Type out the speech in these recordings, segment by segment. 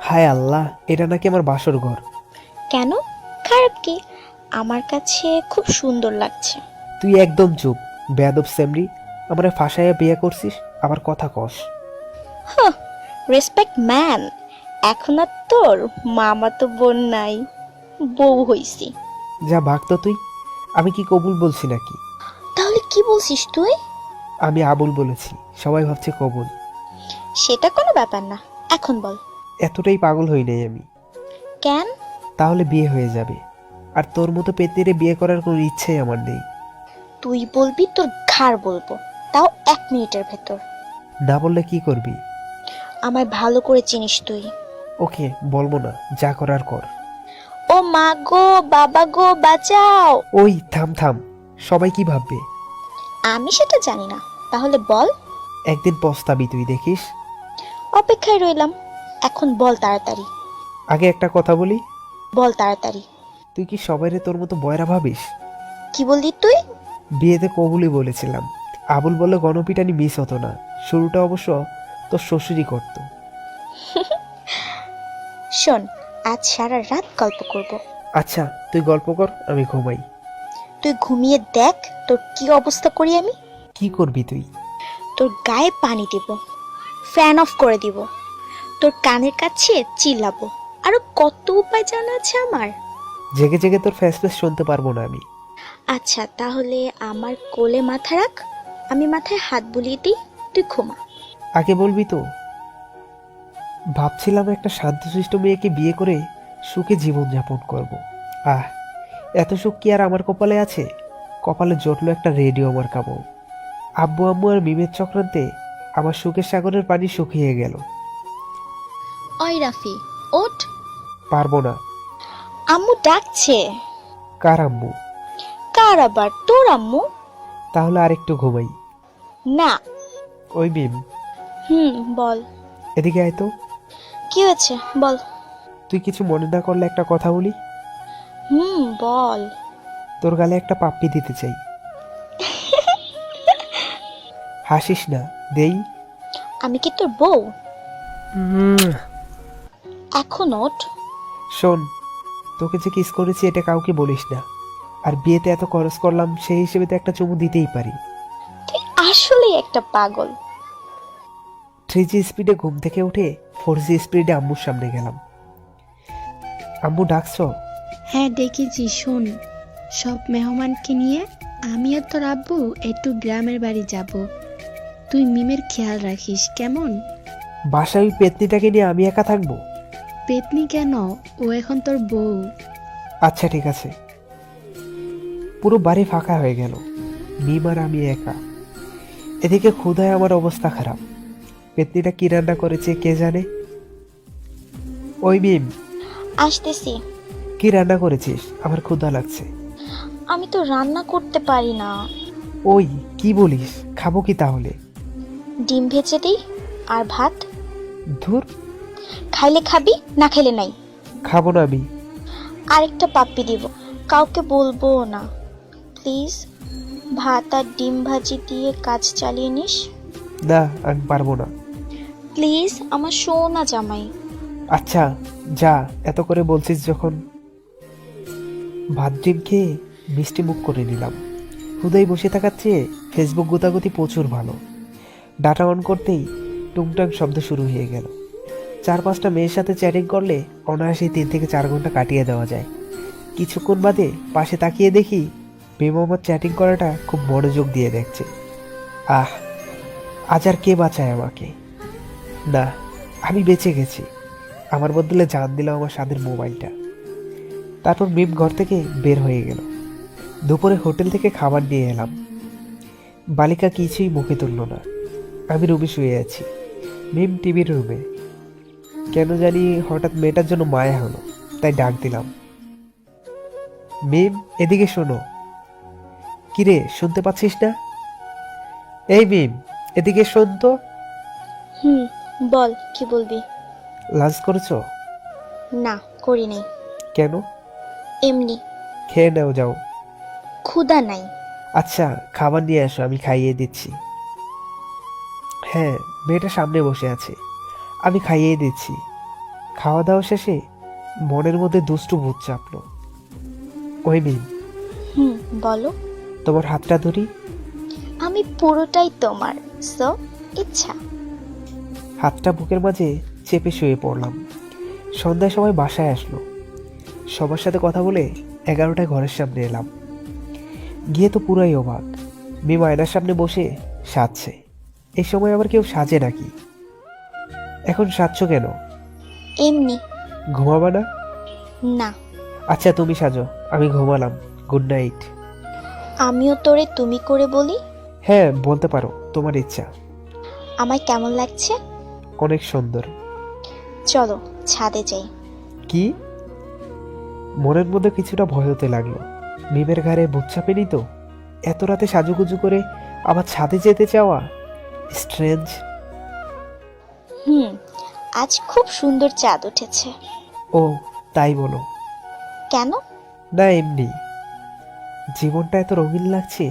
হায় আল্লাহ, এটা নাকি আমার বাসর ঘর। কেন? খারাপ কি? আমার কাছে খুব সুন্দর লাগছে। তুই একদম চুপ, বেয়াদব সেমরি। আমার ফাঁসাইয়া বিয়ে করছিস, আবার কথা কস। হাহ, রেসপেক্ট ম্যান। এখন আর তোর মামা তো বোন নাই, বউ হইছি। যা ভাগ তো তুই। আমি কি কবুল বলছি নাকি? তাহলে কি বলছিস তুই? আমি আবুল বলেছি, সবাই ভাবছে কবুল। সেটা কোনো ব্যাপার না, এখন বল। এতটাই পাগল হই নাই আমি। কেন? তাহলে বিয়ে হয়ে যাবে, আর তোর মতো পেতনিরে বিয়ে করার কোনো ইচ্ছেই আমার নেই। তুই বলবি তোর ঘাড় বলবো, তাও 1 মিনিটের ভেতর। না বললে কি করবি? আমায় ভালো করে চিনিস তুই। ওকে, বলবো না, যা করার কর। ও মা গো, বাবা গো, বাঁচাও। ওই থাম থাম, সবাই কি ভাববে? আমি সেটা জানি না, তাহলে বল। একদিন পস্তাবি তুই, দেখিস। অপেক্ষায় রইলাম, এখন বল তাড়াতাড়ি। আগে একটা কথা বলি, বল তাড়াতাড়ি। তুই কি সবাইরে তোর মতো বয়রা ভাবিস? কি বললি তুই? বিয়েতে কবুলই বলেছিলাম। আবুল বললে গণপিটানি মিস হতো না। শুরুটা অবশ্য তোর শ্বশুরই করত। শোন, আজ সারা রাত গল্প করব। আচ্ছা, তুই গল্প কর, আমি ঘুমাই। তুই ঘুমিয়ে দেখ তোর কি অবস্থা করি আমি। কি করবি তুই? তোর গায়ে পানি দিব, ফ্যান অফ করে দিব, তোর কানের কাছে চিল্লাবো, আরো কত উপায় জানা আছে আমার। জেগে জেগে তোর ফ্যাস ফ্যাস শুনতে পারবো না আমি। আচ্ছা তাহলে আমার কোলে মাথা রাখ, আমি মাথায় হাত বুলিয়ে দিই, তুই ঘুমা। আগে বলবি তো। ভাবছিলাম একটা শান্তশিষ্ট মেয়েকে বিয়ে করে সুখে জীবনযাপন করব। আহ, এত সুখ কি আর আমার কপালে আছে? কপালে জটলো একটা রেডিও আমার কাবো। আব্বু আম্মু আর মিমের চক্রান্তে আমার সুখের সাগরের পানি শুকিয়ে গেল। ওই রাফি, ওঠ। পারবো না। আম্মু ডাকছে। কার আম্মু? কার আবার? তোর আম্মু। তাহলে আরেকটু ঘুমাই। না। ওই মিম, বল। এদিকে আয় তো। কি হয়েছে বল। তুই কিছু মনে না করলে একটা কথা বলি। বল। তোর গালে একটা পাপ্পি দিতে চাই। হাসিস না, দেই। আমি কি তোর বউ? এখন ওঠ। শোন, তোকে যে কিস করেছি এটা কাউকে বলিস না। আর বিয়েতে এত খরচ করলাম, সেই হিসেবে তো একটা চুমু দিতেই পারি। তুই আসলেই একটা পাগল। 3G স্পিডে ঘুম থেকে উঠে 4G স্পিডে আম্মুর সামনে গেলাম। আম্মু ডাকছো? হ্যাঁ ডেকেছি। শোন, সব মেহমানকে নিয়ে আমি আর তোর আব্বু একটু গ্রামের বাড়ি যাব। তুই মিমের খেয়াল রাখিস কেমন? বাসায় ওই পেতনিটাকে নিয়ে আমি একা থাকবো? পেতনি কেন, ও এখন তোর বউ। আচ্ছা ঠিক আছে। পুরো বাড়ি ফাঁকা হয়ে গেল, মিম আর আমি একা। এদিকে ক্ষুধায় আমার অবস্থা খারাপ। পেতনিটা কি রান্না করেছে কে জানে। ওই মিম, আসতেছি। কি রান্না করেছিস? আমার ক্ষুধা লাগছে। আমি তো রান্না করতে পারি না। ওই, কি বলিস? খাবো কি তাহলে? ডিম ভেজে দিই আর ভাত। ধুর, খাইলে খাবি, না খাইলে নাই। খাবো না আমি। আরেকটা পাপ্পি দিব, কাউকে বলবো না প্লিজ। ভাত আর ডিম ভাজি দিয়ে কাজ চালিয়ে নিস না, আমি পারবো না। প্লিজ, আমার সোনা জামাই। আচ্ছা যা, এত করে বলছিস যখন। ভাত ডিম খেয়ে মিষ্টি মুখ করে নিলাম। হুদাই বসে থাকার চেয়ে ফেসবুক গোতাগুতি প্রচুর ভালো। ডাটা অন করতেই টুংটাং শব্দ শুরু হয়ে গেল। 4-5টা মেয়ের সাথে চ্যাটিং করলে অনায়াসে 3 থেকে 4 ঘন্টা কাটিয়ে দেওয়া যায়। কিছুক্ষণ বাদে পাশে তাকিয়ে দেখি মেম আমার চ্যাটিং করাটা খুব মনোযোগ দিয়ে দেখছে। আহ, আজ আর কে বাঁচায় আমাকে? না, আমি বেঁচে গেছি। আমার বদলে জান দিল আমার স্বাদের মোবাইলটা। তারপর মিম ঘর থেকে বের হয়ে গেল। দুপুরে হোটেল থেকে খাবার নিয়ে এলাম। বালিকা কিছুই মুখে তুলল না। আমি রুমে শুয়ে আছি, মিম টিভির রুমে। কেন জানি হঠাৎ মেয়েটার জন্য মায়া হলো, তাই ডাক দিলাম। মিম, এদিকে শোনো। কিরে, শুনতে পাচ্ছিস না? এই মিম, এদিকে শোন তো। বল কি বলবি। লাঞ্চ করেছো? না, করি নাই। কেন? এমনি। খেয়ে নাও, যাও। ক্ষুধা নাই। আচ্ছা, খাবার নিয়ে আসো, আমি খাইয়ে দিচ্ছি। হ্যাঁ, মেয়েটা সামনে বসে আছে, আমি খাইয়ে দিচ্ছি। খাওয়া দাওয়া শেষে মনের মধ্যে দুষ্টু ভূত চাপলো। ওই মিম, বলো। তোমার হাতটা ধরি। আমি পুরোটাই তোমার, সো ইচ্ছা। হাতটা বুকের মাঝে চেপে শুয়ে পড়লাম। সন্ধ্যায় সবাই বাসায় আসলো। সবার সাথে কথা বলে 11টায় ঘরের সামনে এলাম। গিয়ে তো পুরাই অবাক, মিম আয়নার সামনে বসে সাজছে। এই সময় আবার কেউ সাজে নাকি? এখন সাজছো কেন? এমনি। ঘুমাবা না? না, আচ্ছা তুমি সাজো, আমি ঘুমালাম। Good night. আমিও তোরে তুমি করে বলি। হ্যাঁ বলতে পারো, তোমার ইচ্ছা। আমায় কেমন লাগছে? অনেক সুন্দর। চলো ছাদে যাই। কি? মনের মধ্যে কিছুটা ভয় হতে লাগলো। মিমের ঘাড়ে বুক চাপেনি তো? এত রাতে সাজুগুজু করে আবার ছাদে যেতে চাওয়া স্ট্রেঞ্জ। আজ খুব সুন্দর চাঁদ উঠেছে। ও তাই বলো? কেন? না এমনি। জীবনটা এত রঙিন লাগছে।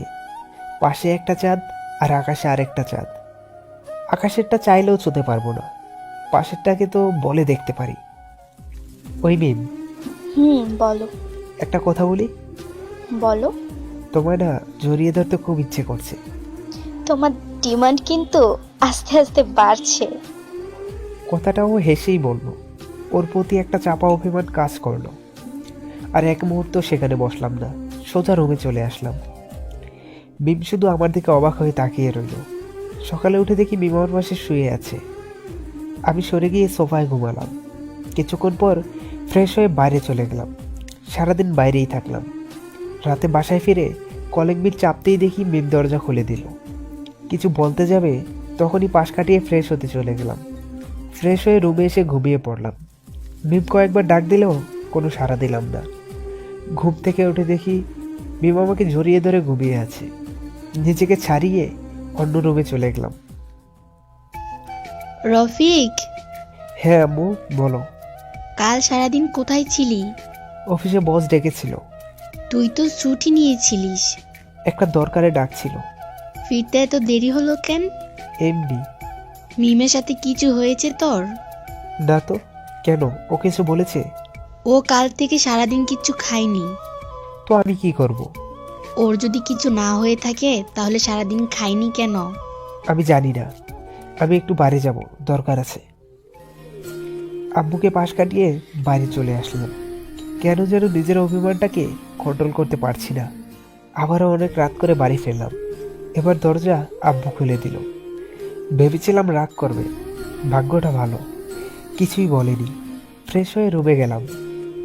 পাশে একটা চাঁদ আর আকাশে আরেকটা চাঁদ। আকাশেরটা চাইলেও ছুঁতে পারবো না, পাশেরটাকে তো বলে দেখতে পারি। ওই মিম, বলো। একটা কথা বলি। বলো। তোমায় না জড়িয়ে ধরতে খুব ইচ্ছে করছে। তোমার ডিমান্ড কিন্তু আস্তে আস্তে বাড়ছে। কথাটা ও হেসেই বললো। ওর প্রতি একটা চাপা অভিমান কাজ করলো। আর এক মুহূর্ত সেখানে বসলাম না, সোজা রুমে চলে আসলাম। মিম শুধু আমার দিকে অবাক হয়ে তাকিয়ে রইল। সকালে উঠে দেখি মিম আমার পাশে শুয়ে আছে। আমি সরে গিয়ে সোফায় ঘুমালাম। কিছুক্ষণ পর ফ্রেশ হয়ে বাইরে চলে গেলাম। সারাদিন বাইরেই থাকলাম। রাতে বাসায় ফিরে কলিং বিল চাপতেই দেখি মিম দরজা খুলে দিল। কিছু বলতে যাবে তখনই পাশ কাটিয়ে ফ্রেশ হতে চলে গেলাম। ফ্রেশ হয়ে রুমে এসে ঘুমিয়ে পড়লাম। মিম কয়েকবার ডাক দিলেও কোনো সাড়া দিলাম না। ঘুম থেকে উঠে দেখি মিম আমাকে জড়িয়ে ধরে ঘুমিয়ে আছে। নিজেকে ছাড়িয়ে অন্য রুমে চলে গেলাম। রফিক, হ্যাঁ আম্মু বলো। কাল সারাদিন কোথায় ছিলি? অফিসে বস ডেকেছিল। তুই তো ছুটি নিয়েছিলিস, একটা দরকারে ডাকছিল। ফিরতে এত দেরি হলো কেন? এমনি। মিমের সাথে কিছু হয়েছে তোর? না তো, কেন? ও কিছু বলেছে? ও কাল থেকে সারাদিন কিচ্ছু খায়নি। তো আমি কি করব? ওর যদি কিছু না হয়ে থাকে তাহলে সারাদিন খায়নি কেন? আমি জানি না। আমি একটু বাইরে যাব, দরকার আছে। আম্মুকে পাশ কাটিয়ে বাইরে চলে আসলাম। কেন যেন নিজের অভিমানটাকে কন্ট্রোল করতে পারছি না। আবারও অনেক রাত করে বাড়ি ফিরলাম। এবার দরজা আব্বু খুলে দিল। ভেবেছিলাম রাগ করবে, ভাগ্যটা ভালো, কিছুই বলেনি। ফ্রেশ হয়ে রুমে গেলাম।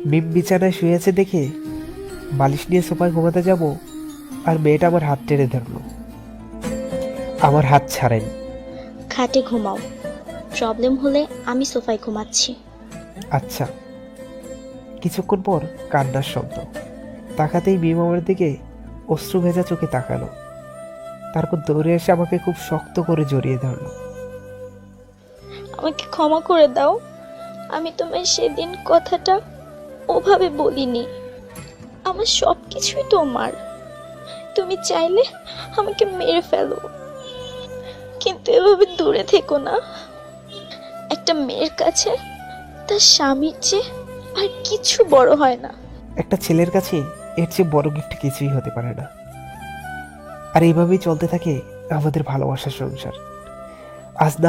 মিম বিছানায় শুয়ে আছে দেখে বালিশ নিয়ে সোফায় ঘুমাতে যাব, আর মেয়েটা আমার হাত টেনে ধরলো। আমার হাত ছাড়েন। খাটে ঘুমাও, প্রবলেম হলে আমি সোফায় ঘুমাচ্ছি। আচ্ছা। কিছুক্ষণ পর কান্নার শব্দ। তাকাতেই মিম আমার দিকে অশ্রু ভেজা চোখে তাকালো। তারপর দৌড়ে এসে আমাকে খুব শক্ত করে জড়িয়ে ধরলো। আমাকে ক্ষমা করে দাও, আমি তোমায় সেদিন কথাটা ওভাবে বলিনি। আমার সব কিছুই তোমার, তুমি চাইলে আমাকে মেরে ফেলো, কিন্তু এভাবে দূরে থেকো না। একটা মেয়ের কাছে তার স্বামীর চেয়ে আর কিছু বড় হয় না। একটা ছেলের কাছে এর চেয়ে বড় গিফট কিছুই হতে পারে না। আর এইভাবেই চলতে থাকে আমাদের ভালোবাসার সংসার। আজ না